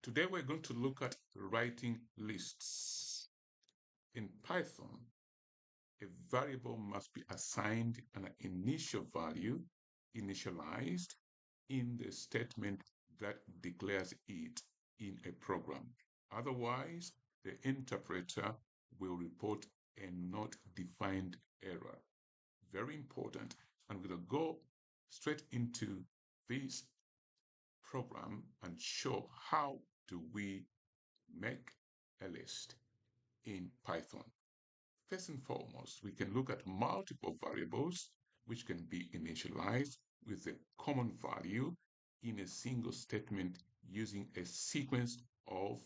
Today we're going to look at writing lists. In Python, a variable must be assigned an initial value, initialized, in the statement that declares it in a program. Otherwise, the interpreter will report a not defined error. Very important. And we're going to go straight into this program and show how do we make a list in Python. First and foremost, we can look at multiple variables which can be initialized with a common value in a single statement using a sequence of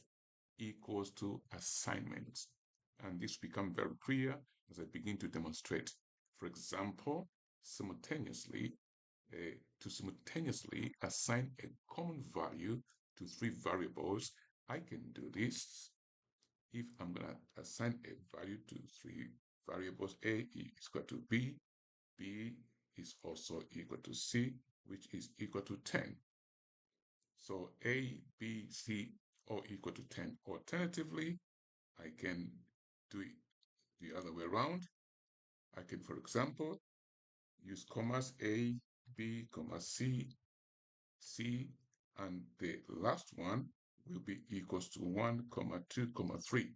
equals to assignments. And this becomes very clear as I begin to demonstrate. For example, to simultaneously assign a common value to three variables, I can do this if I'm going to assign a value to three variables. A is equal to B, B is also equal to C, which is equal to 10. So A, B, C all equal to 10. Alternatively, I can do it the other way around. I can, for example, use commas A, B, comma C, C, and the last one will be equals to 1, comma 2, comma 3.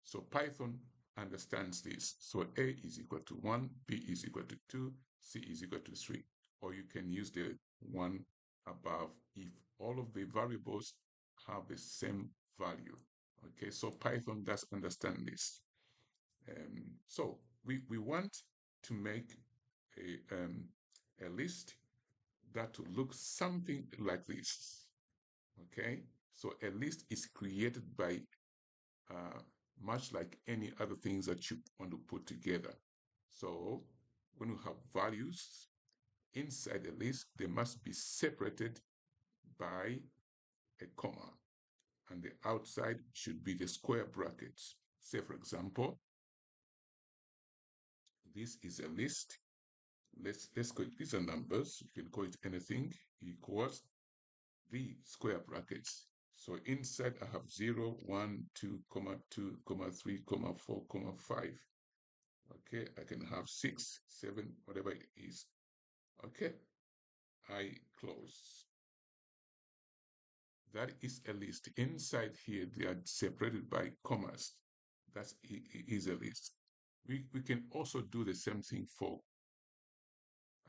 So Python understands this. So A is equal to 1, B is equal to 2, C is equal to 3. Or you can use the one above if all of the variables have the same value. Okay, so Python does understand this. So we want to make a list that will look something like this. Okay, so a list is created by much like any other things that you want to put together. So when you have values inside a list, they must be separated by a comma, and the outside should be the square brackets. Say, for example, this is a list. Let's call it, these are numbers. You can call it anything, equals the square brackets. So inside I have 0, 1, 2, comma 2, comma 3, comma 4, comma 5. Okay, I can have 6, 7, whatever it is. Okay, I close. That is a list. Inside here, they are separated by commas. That is a list. We can also do the same thing for,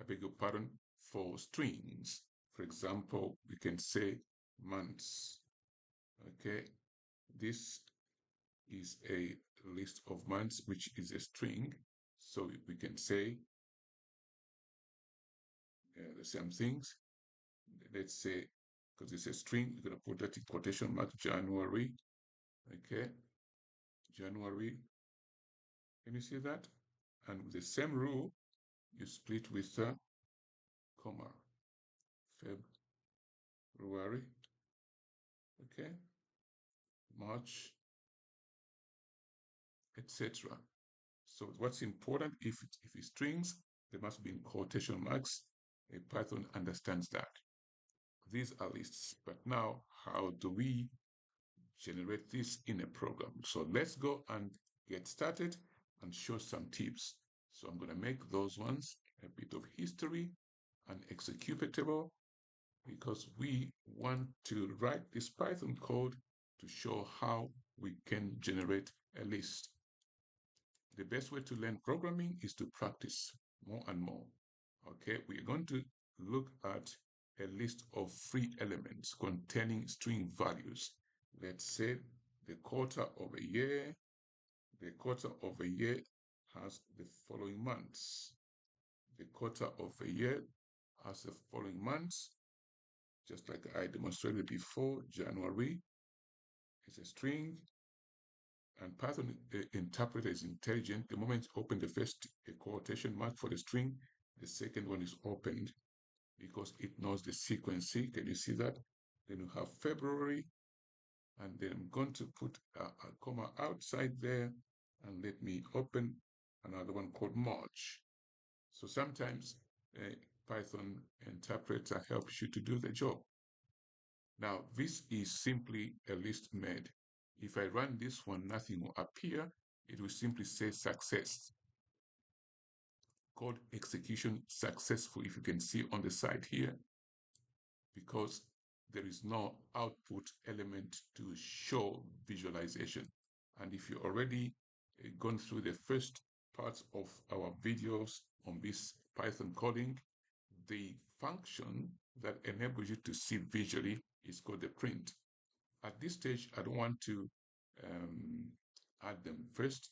I beg your pardon, for strings. For example, we can say months. Okay, this is a list of months, which is a string. So we can say the same things. Let's say, because it's a string, you're going to put that in quotation mark, January. Okay, January. Can you see that? And with the same rule, you split with a comma, February. Okay, March, etc. So what's important, if it's strings, they must be in quotation marks. A Python understands that. These are lists, but now how do we generate this in a program? So let's go and get started and show some tips. So I'm going to make those ones a bit of history and executable, because we want to write this Python code to show how we can generate a list. The best way to learn programming is to practice more and more. Okay, we're going to look at a list of free elements containing string values. Let's say the quarter of a year. The quarter of a year has the following months. The quarter of a year has the following months, just like I demonstrated before. January is a string, and Python interpreter is intelligent. The moment you open the first quotation mark for the string, the second one is opened because it knows the sequence. Can you see that? Then you have February, and then I'm going to put a comma outside there, and let me open another one called March. So sometimes Python interpreter helps you to do the job. Now, this is simply a list made. If I run this one, nothing will appear. It will simply say success. Code execution successful, if you can see on the side here, because there is no output element to show visualization. And if you already gone through the first parts of our videos on this Python coding, the function that enables you to see visually is called the print. At this stage, I don't want to add them first.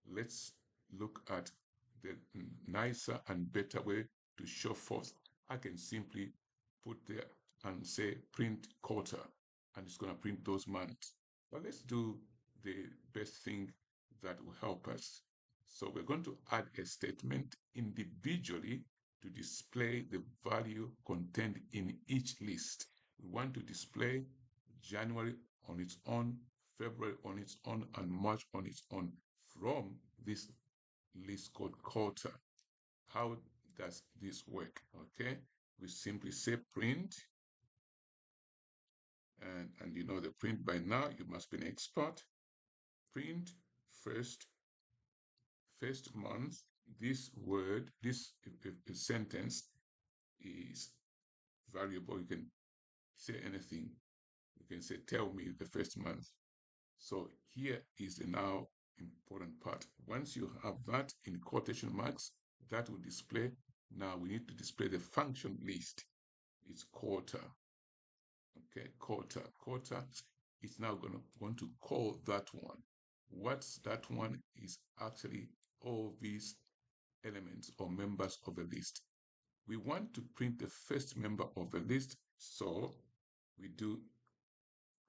Let's look at the nicer and better way to show forth. I can simply put there and say print quarter, and it's going to print those months. But let's do the best thing that will help us. So we're going to add a statement individually to display the value contained in each list. We want to display January on its own, February on its own, and March on its own from this list called quarter. How does this work? Okay, we simply say print, and you know the print by now, you must be an expert. Print first month. This word, this sentence is variable. You can say anything. You can say, tell me the first month. So here is the now important part. Once you have that in quotation marks, that will display. Now we need to display the function list. It's quarter. Okay, quarter. Quarter is now going to call that one. What's that one is actually all these elements or members of the list. We want to print the first member of the list, so we do,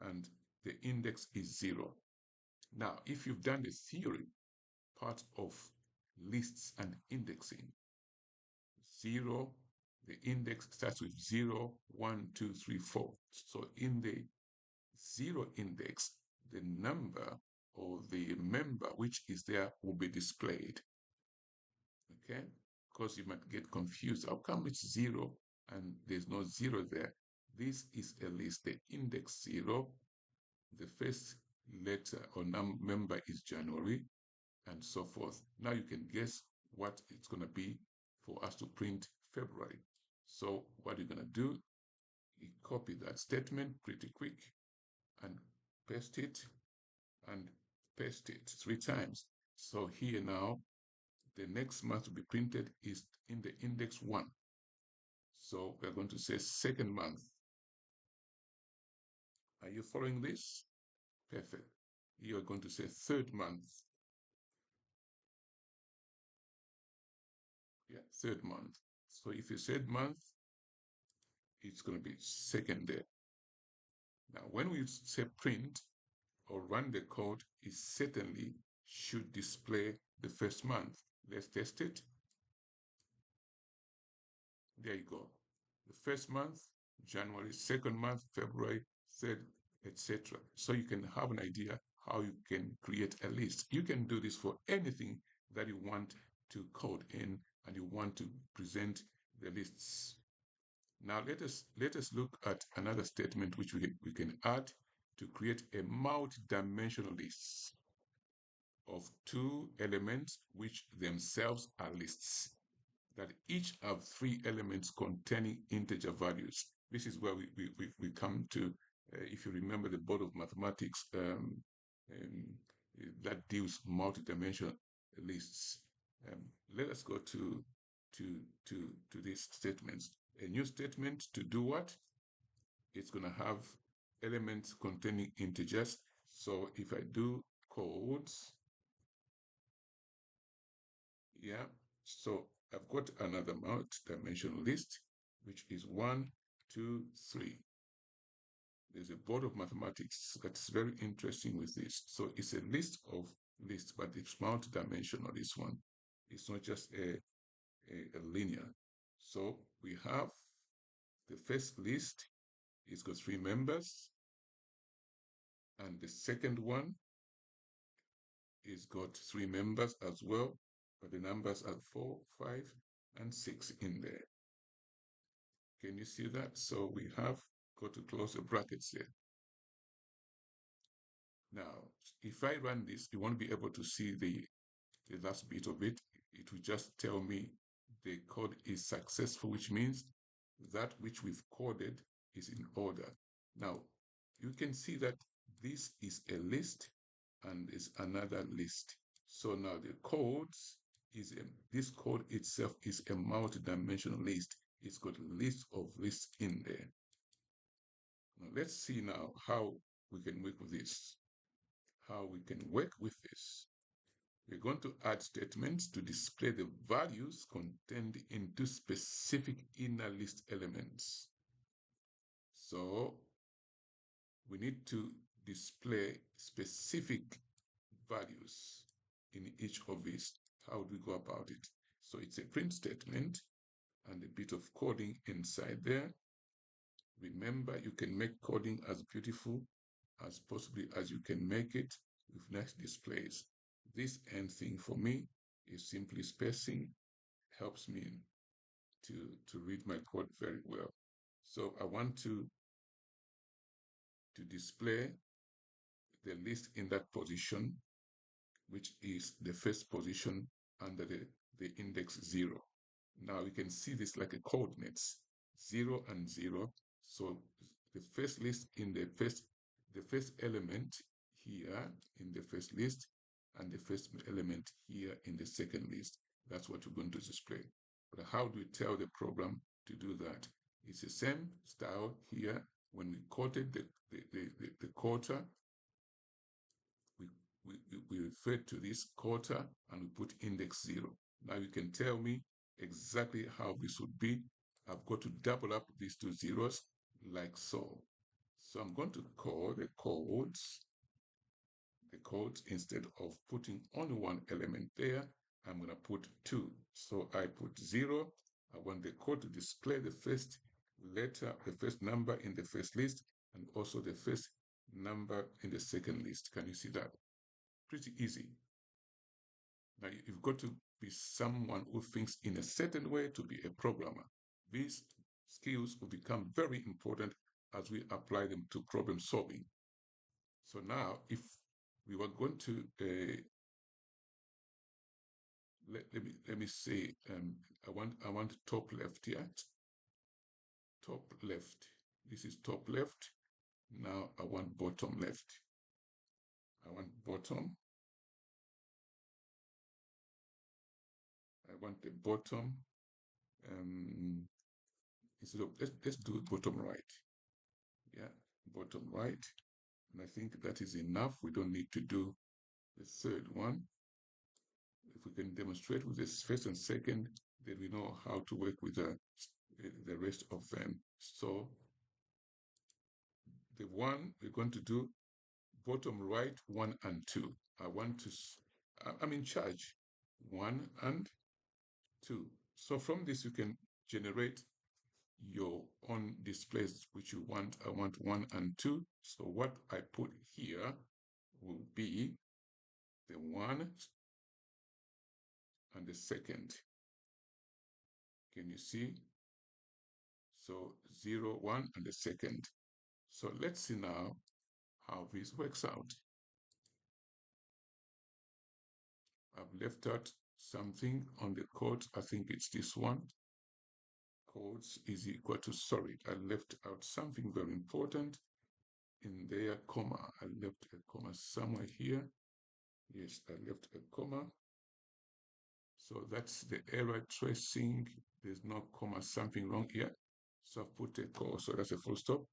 and the index is 0. Now, if you've done the theory part of lists and indexing, 0, the index starts with 0, 1, 2, 3, 4. So in the 0 index, the number or the member which is there will be displayed. Okay, because you might get confused. How come it's 0 and there's no 0 there? This is a list. The index 0, the first letter or member is January, and so forth. Now you can guess what it's going to be for us to print February. So what you're going to do, you copy that statement pretty quick and paste it and paste it 3 times. So here now, the next month to be printed is in the index 1. So we're going to say second month. Are you following this? Perfect. You're going to say third month. Yeah, third month. So if you said month, it's going to be second there. Now, when we say print or run the code, it certainly should display the first month. Let's test it. There you go. The first month, January, second month, February, third, etc. So you can have an idea how you can create a list. You can do this for anything that you want to code in and you want to present the lists. Now let us look at another statement which we can add to create a multi-dimensional list of 2 elements which themselves are lists, that each have 3 elements containing integer values. This is where we come to, if you remember the board of mathematics that deals multi-dimensional lists. Let us go to these statements. A new statement to do what? It's going to have elements containing integers. So if I do codes, yeah, so I've got another multi-dimensional list, which is 1, 2, 3. There's a board of mathematics that's very interesting with this. So it's a list of lists, but it's multi-dimensional, this one. It's not just a linear. So we have the first list, it's got 3 members, and the second one is got 3 members as well, but the numbers are 4, 5, and 6 in there. Can you see that? So we have go to close the brackets here. Now, if I run this, you won't be able to see the last bit of it. It will just tell me the code is successful, which means that which we've coded is in order. Now, you can see that this is a list and is another list. So now the codes this code itself is a multi-dimensional list. It's got a list of lists in there. Now let's see now how we can work with this. We're going to add statements to display the values contained into specific inner list elements. So we need to display specific values in each of these. How do we go about it? So it's a print statement and a bit of coding inside there. Remember, you can make coding as beautiful as possibly as you can make it with nice displays. This end thing for me is simply spacing, helps me to read my code very well. So I want to display the list in that position, which is the first position under the index 0. Now you can see this like a coordinates, 0 and 0. So the first list in the first element here in the first list and the first element here in the second list. That's what we're going to display. But how do we tell the program to do that? It's the same style here. When we quoted the quarter, we refer to this quarter and we put index 0. Now you can tell me exactly how this would be. I've got to double up these two zeros like so. So I'm going to call the codes instead of putting only one element there, I'm going to put 2. So I put 0. I want the code to display the first letter, the first number in the first list, and also the first number in the second list. Can you see that? Pretty easy. Now, you've got to be someone who thinks in a certain way to be a programmer. These skills will become very important as we apply them to problem solving. So now, if we were going to let me say I want top left here. Top left. This is top left. Now I want bottom left. I want bottom. I want the bottom. Instead of let's do bottom right. Yeah, bottom right. And I think that is enough. We don't need to do the third one. If we can demonstrate with this first and second, then we know how to work with the rest of them. So the one we're going to do bottom right 1 and 2. I'm in charge 1 and 2. So from this you can generate your own displays which you want. I want 1 and 2. So what I put here will be the 1 and the second. Can you see? So 0, 1 and the second. So let's see now how this works out. I've left out something on the code. I think it's this one. Codes is equal to, sorry, I left out something very important in there, comma. I left a comma somewhere here. Yes, I left a comma. So that's the error tracing. There's no comma, something wrong here. So I've put a call, so that's a full stop.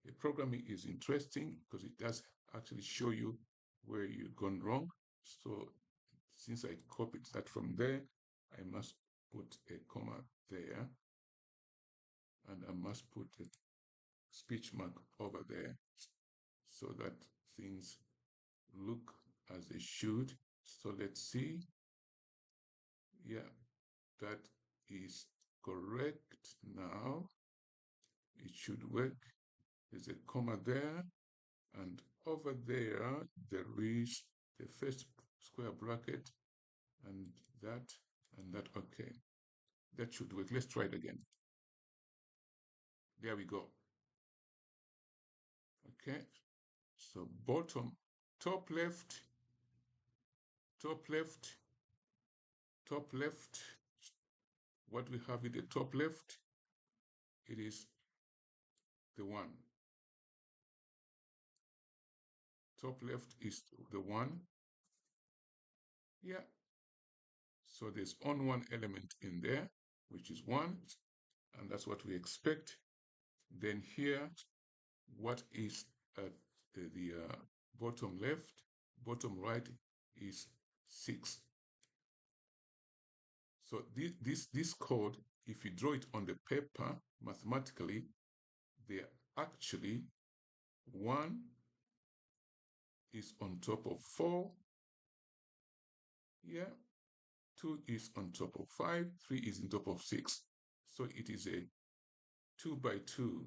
The programming is interesting because it does actually show you where you've gone wrong. So since I copied that from there, I must put a comma there. And I must put a speech mark over there so that things look as they should. So let's see. Yeah, that is correct now. It should work. There's a comma there, and over there is the first square bracket, and that. Okay, that should work. Let's try it again. There we go. Okay, so bottom, top left, top left, top left. What we have in the top left, it is the 1. Top left is the 1. Yeah, so there's on one element in there, which is 1, and that's what we expect. Then here, what is at the bottom left, bottom right is 6. So this code, if you draw it on the paper mathematically, they actually 1 is on top of 4. Yeah, 2 is on top of 5, 3 is on top of 6. So it is a 2 by 2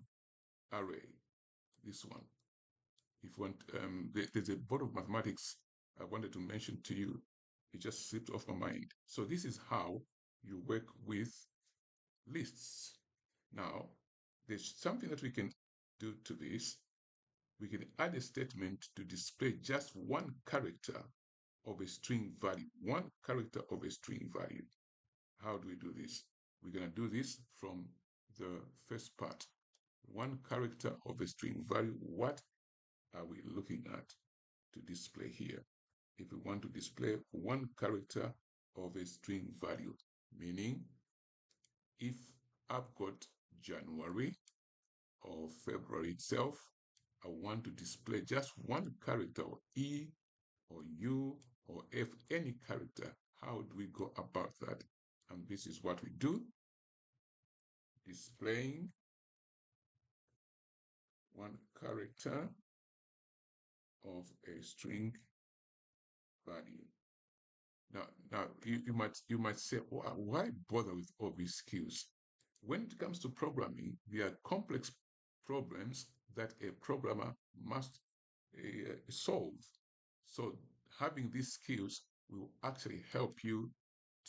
array, this one. If you want, there's a board of mathematics I wanted to mention to you. It just slipped off my mind. So this is how you work with lists. Now, there's something that we can do to this. We can add a statement to display just one character of a string value, one character of a string value. How do we do this? We're going to do this from the first part. One character of a string value. What are we looking at to display here? If we want to display one character of a string value, meaning if I've got January or February itself, I want to display just one character, or E or U or F, any character. How do we go about that? And this is what we do. Displaying one character of a string value. Now you might say, why bother with all these skills? When it comes to programming, there are complex problems that a programmer must solve. So having these skills will actually help you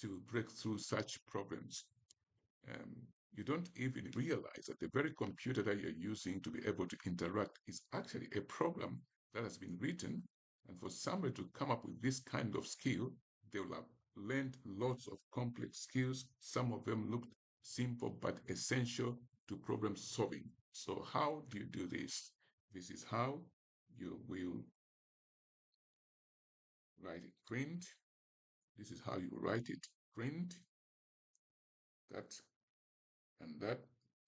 to break through such problems. You don't even realize that the very computer that you're using to be able to interact is actually a program that has been written. And for somebody to come up with this kind of skill, they will have learned lots of complex skills. Some of them looked simple but essential to problem solving. So how do you do this? This is how you will write it. Print. This is how you write it. Print that and that.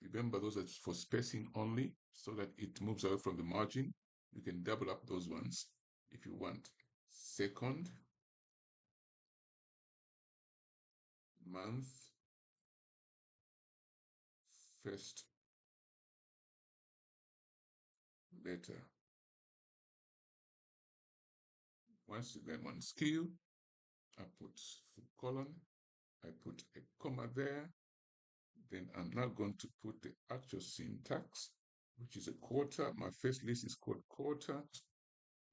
Remember, those are for spacing only so that it moves away from the margin. You can double up those ones if you want. Second, month, first letter. Once you get one skill, I put colon, I put a comma there. Then I'm now going to put the actual syntax, which is a quarter. My first list is called quarter.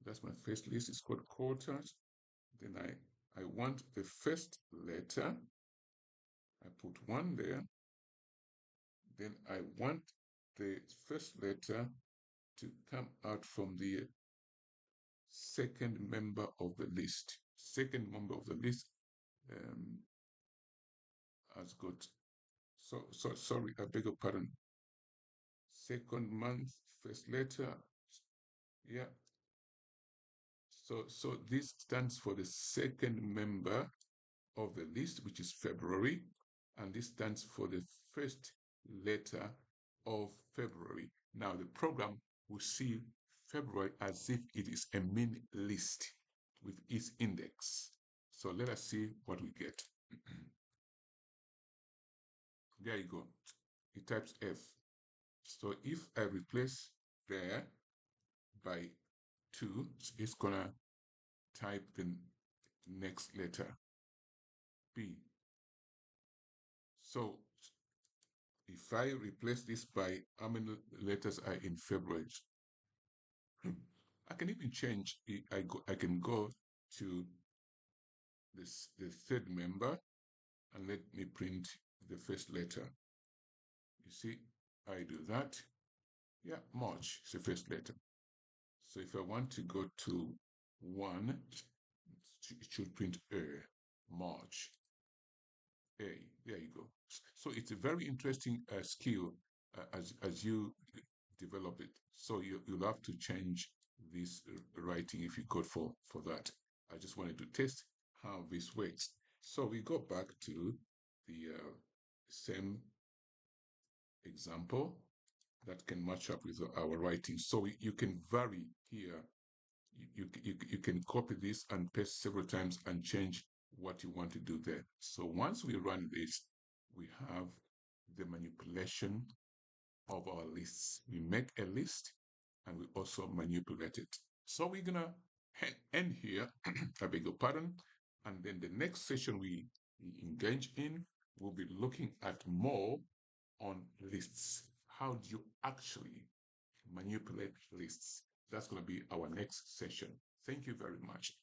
That's my first list, is called quarters. Then I want the first letter. I put 1 there. Then I want the first letter to come out from the second member of the list. Second member of the list has got, sorry, I beg your pardon. Second month, first letter, yeah. So this stands for the second member of the list, which is February, and this stands for the first letter of February. Now the program will see February as if it is a min list with its index. So let us see what we get. There you go. It types F. So if I replace there by 2, it's gonna type the next letter, B. So if I replace this by how many letters are in February, I can even change. I can go to the third member and let me print the first letter. You see, I do that. Yeah, March is the first letter. So if I want to go to 1, it should print A, March, A. There you go. So it's a very interesting skill as you develop it. So you'll have to change this writing if you code for that. I just wanted to test how this works. So we go back to the same example that can match up with our writing. So you can vary here. You can copy this and paste several times and change what you want to do there. So once we run this, we have the manipulation of our lists. We make a list and we also manipulate it. So we're gonna end here, I beg your pardon, and then the next session we engage in, we'll be looking at more on lists. How do you actually manipulate lists? That's going to be our next session. Thank you very much.